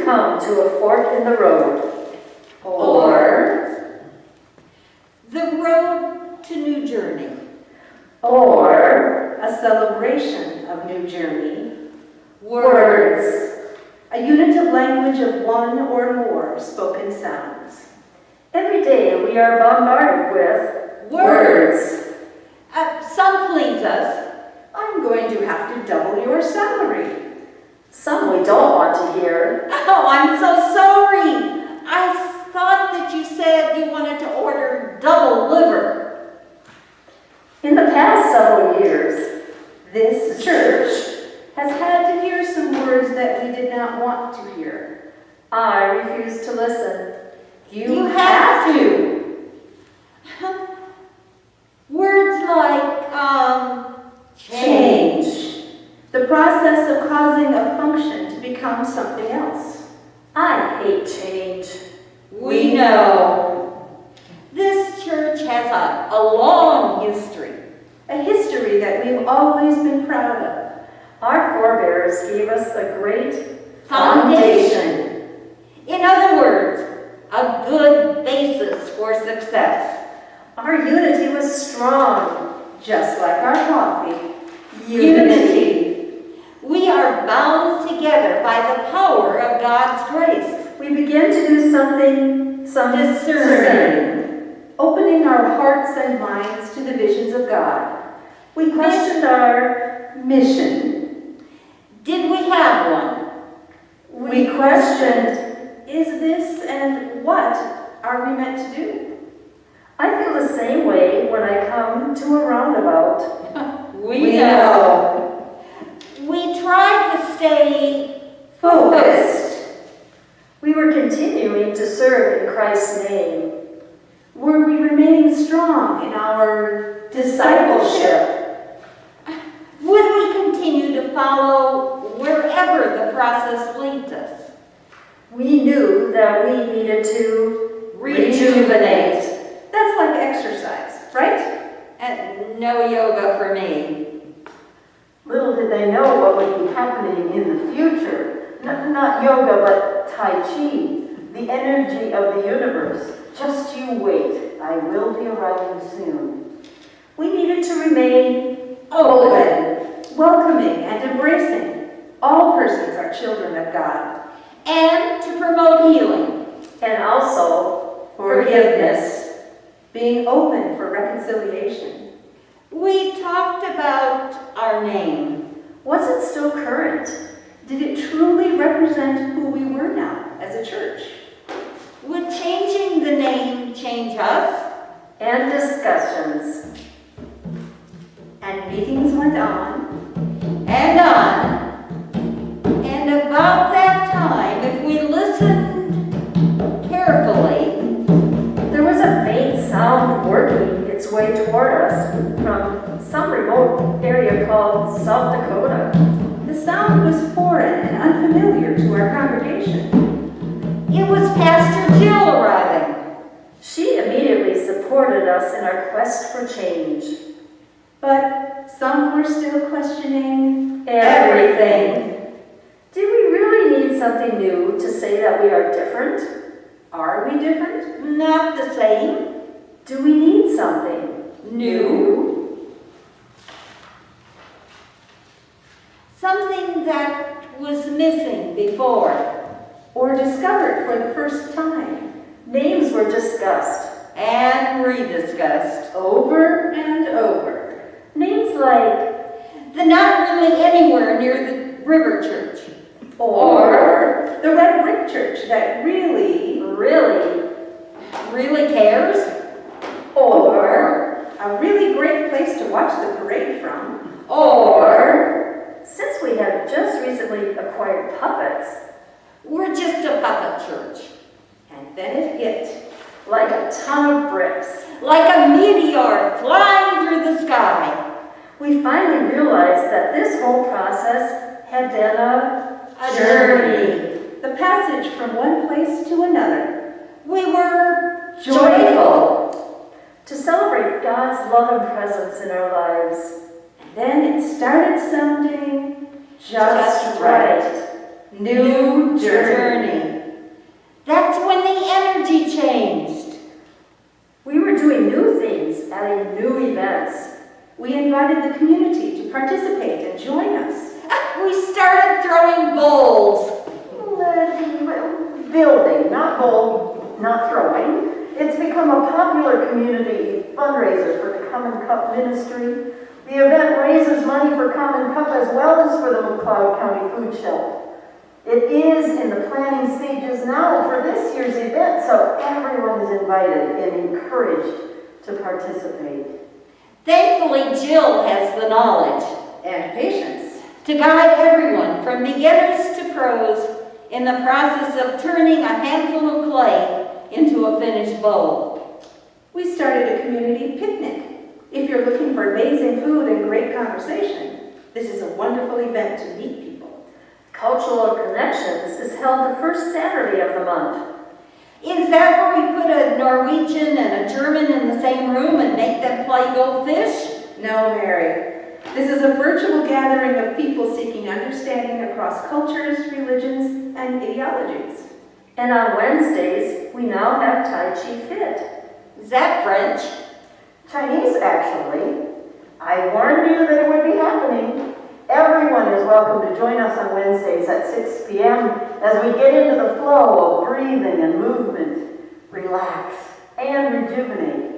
come to a fork in the road. Or the road to new journey. Or a celebration of new journey. Words. A unitive language of one or more spoken sounds. Every day we are bombarded with words. Some please us. I'm going to have to double your salary. Some we don't want to hear. Oh, I'm so sorry. I thought that you said you wanted to order double liver. In the past several years, This church has had to hear some words that we did not want to hear. I refuse to listen. You have to. Words like, Change. The process of causing a function to become something else. I hate change. We know. This church has a long history. A history that we've always been proud of. Our forebears gave us a great Foundation. In other words, a good basis for success. Our unity was strong. Just like our coffee. Unity. We are bound together by the power of God's grace. We began to do some Discerning. Opening our hearts and minds to the visions of God. We questioned our mission. Did we have one? We questioned, is this and what are we meant to do? I feel the same way when I come to a roundabout. We know. We tried to stay focused. We were continuing to serve in Christ's name. Were we remaining strong in our discipleship? Would we continue to follow wherever the process leads us? We knew that we needed to Rejuvenate. That's like exercise, right? And no yoga for me. Little did they know what would be happening in the future. Not yoga, but Tai Chi, the energy of the universe. Just you wait, I will be arriving soon. We needed to remain Open, welcoming, and embracing. All persons are children of God. And to promote healing. and also Forgiveness. Being open for reconciliation. We talked about our name. was it still current? Did it truly represent who we were now as a church? Would changing the name change us? And discussions. And meetings went on. And on. And about that time, if we listened carefully, There was a faint sound working its way toward us from some remote area called South Dakota. The sound was foreign and unfamiliar to our congregation. it was Pastor Jill arriving. She immediately supported us in our quest for change. But some were still questioning Everything. Do we really need something new to say that we are different? Are we different? Not the same. Do we need something New. Something that was missing before. Or discovered for the first time? Names were discussed. And rediscussed. Over and over. Names like, The not really anywhere near the River Church. Or the red brick church that really, Really cares? or a really great place to watch the parade from. Or since we have just recently acquired puppets, we're just a puppet church. And then it hit. like a ton of bricks, Like a meteor flying through the sky. we finally realized that this whole process had been A journey. The passage from one place to another. We were Joyful. to celebrate God's love and presence in our lives. Then it started sounding Just right. New journey. That's when the energy changed. We were doing new things, adding new events. We invited the community to participate and join us. We started throwing bowls. Building, not bowl, not throwing. It's become a popular community fundraiser for the Common Cup Ministry. The event raises money for Common Cup as well as for the McLeod County Food Shelf. It is in the planning stages now for this year's event, so everyone is invited and encouraged to participate. Thankfully, Jill has the knowledge And patience. to guide everyone from beginners to pros in the process of turning a handful of clay into a finished bowl. We started a community picnic. If you're looking for amazing food and great conversation, this is a wonderful event to meet people. Cultural Connections is held the first Saturday of the month. Is that where we put a Norwegian and a German in the same room and make them play goldfish? No, Mary. This is a virtual gathering of people seeking understanding across cultures, religions, and ideologies. And on Wednesdays, we now have Tai Chi Fit. Is that French? Chinese, actually. I warned you that it would be happening. Everyone is welcome to join us on Wednesdays at 6 p.m. as we get into the flow of breathing and movement, relax, and rejuvenate.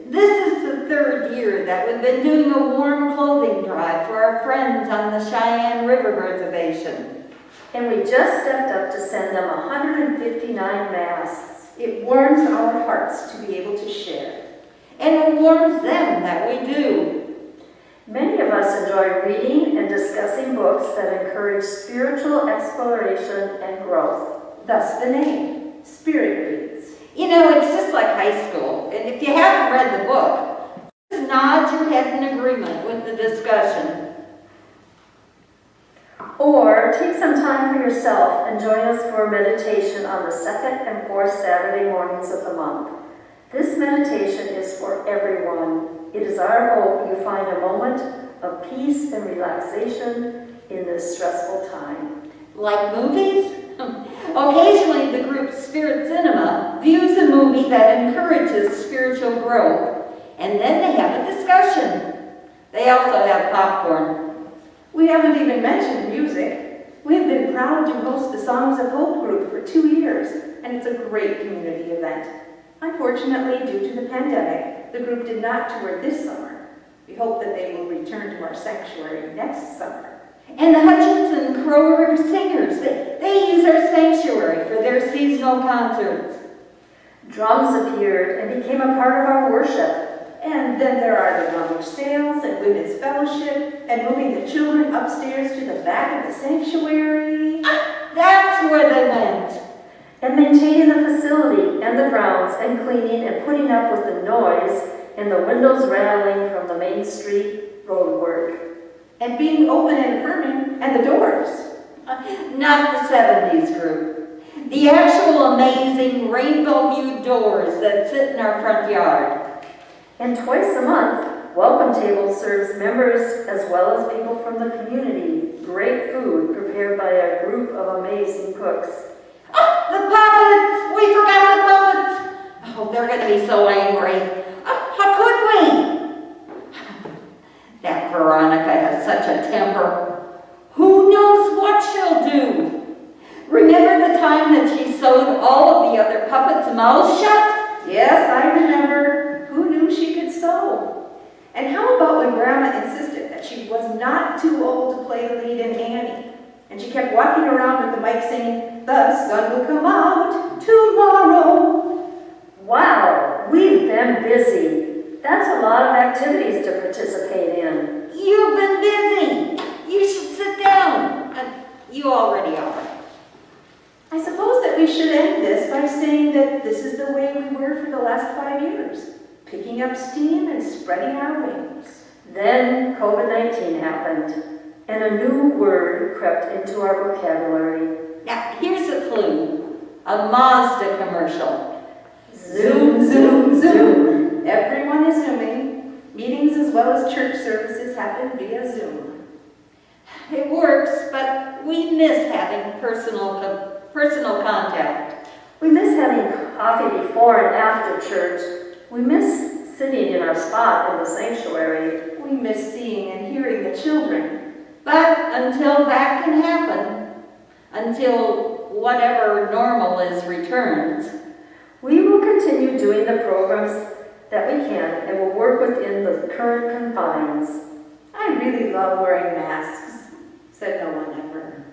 This is the third year that we've been doing a warm clothing drive for our friends on the Cheyenne River Reservation. And we just stepped up to send them 159 masks. It warms our hearts to be able to share. And it warms them that we do. Many of us enjoy reading and discussing books that encourage spiritual exploration and growth. Thus the name, Spirit Reads. You know, it's just like high school. And if you haven't read the book, just nod your head in agreement with the discussion. Or take some time for yourself and join us for meditation on the second and fourth Saturday mornings of the month. This meditation is for everyone. It is our hope you find a moment of peace and relaxation in this stressful time. Like movies? Occasionally, the group Spirit Cinema views a movie that encourages spiritual growth, and then they have a discussion. They also have popcorn. We haven't even mentioned music. We have been proud to host the Songs of Hope group for 2 years, and it's a great community event. Unfortunately, due to the pandemic, the group did not tour this summer. We hope that they will return to our sanctuary next summer. And the Hutchinson Crow River Singers, they use our sanctuary for their seasonal concerts. Drums appeared and became a part of our worship. And then there are the Lumber Sales and Women's Fellowship and moving the children upstairs to the back of the sanctuary. That's where they went. And maintaining the facility and the grounds and cleaning and putting up with the noise and the windows rattling from the Main Street road work. And being open and affirming, and the doors. Not the 70s group. The actual amazing rainbow-hued doors that sit in our front yard. And twice a month, Welcome Table serves members as well as people from the community great food prepared by a group of amazing cooks. Oh, the puppets! We forgot the puppets! Oh, they're going to be so angry. How could we? That Veronica has such a temper. Who knows what she'll do? Remember the time that she sewed all of the other puppets' mouths shut? Yes, I remember. Who knew she could sew? And how about when Grandma insisted that she was not too old to play the lead in Annie? And she kept walking around with the mic saying, "The sun will come out tomorrow." Wow, we've been busy. That's a lot of activities to participate in. You've been busy. You should sit down. You already are. I suppose that we should end this by saying that this is the way we were for the last 5 years, picking up steam and spreading our wings. Then COVID-19 happened, and a new word crept into our vocabulary. Now, here's a clue. A Mazda commercial. Zoom, zoom, zoom. Everyone is zooming. Meetings as well as church services happen via Zoom. It works, but we miss having personal contact. We miss having coffee before and after church. We miss sitting in our spot in the sanctuary. We miss seeing and hearing the children. But until that can happen, until whatever normal is returns, We will continue doing the programs that we can and will work within the current confines. I really love wearing masks, said no one ever.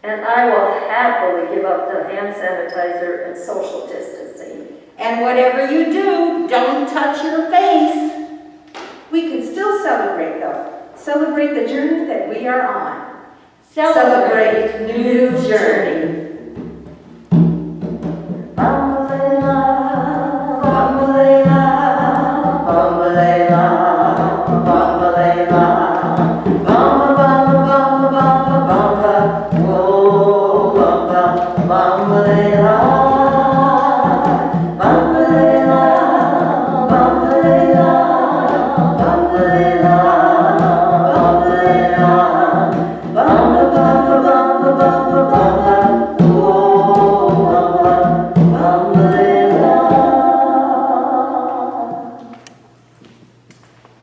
And I will happily give up the hand sanitizer and social distancing. and whatever you do, don't touch your face. We can still celebrate though. Celebrate the journey that we are on. Celebrate new journey. Bambalea, bambalea, bambalea, bambalea, bamba, bamba, bamba, bamba, bamba, oh, bamba.